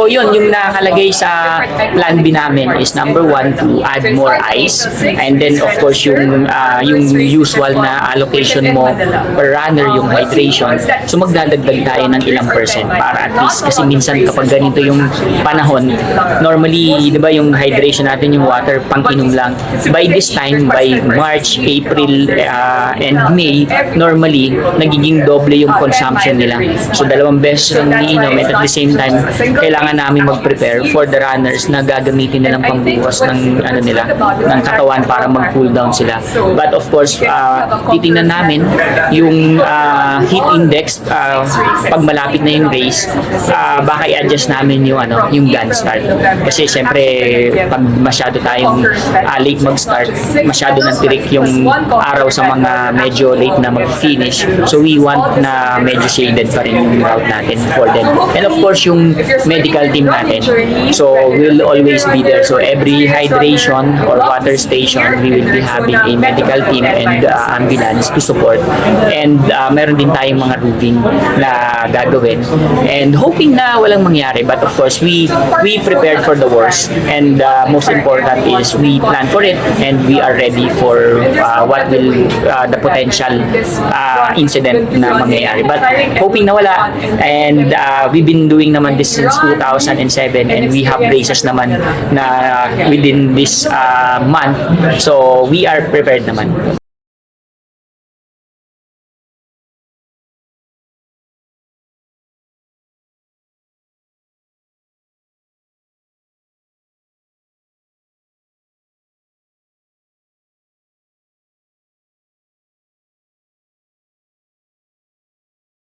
So yun, yung nakalagay sa plan B namin is number 1 to add more ice, and then of course yung usual na allocation mo per runner, yung hydration. So magdadagdag tayo ng ilang percent para at least, kasi minsan kapag ganito yung panahon, normally, di ba, yung hydration natin, yung water pang inom lang. By this time, by March, April, and May, normally, nagiging doble yung consumption nila. So, 2 beses lang iniinom, at the same time, kailangan namin mag-prepare for the runners na gagamitin nilang pangbuwas ng, ng katawan para mag-cool down sila. But of course, titingnan namin yung heat index pag malapit na yung race, baka i-adjust namin yung gun start. Kasi syempre, pag masyado tayong late mag-start, masyado nang tirik yung araw sa mga medyo late na mag-finish. So we want na medyo shaded pa rin yung route natin for them. And of course, yung medical team natin. So we'll always be there. So every hydration or water station, we will be having a medical team and ambulance to support. And meron din tayong mga roofing na gagawin. And hoping na walang mangyari. But of course, we prepared for the worst. And most important is we plan for it and we are ready for what will the potential incident na mangyayari. But hoping na wala. And we've been doing naman this since 2007 and we have races naman na within this month. So we are prepared naman.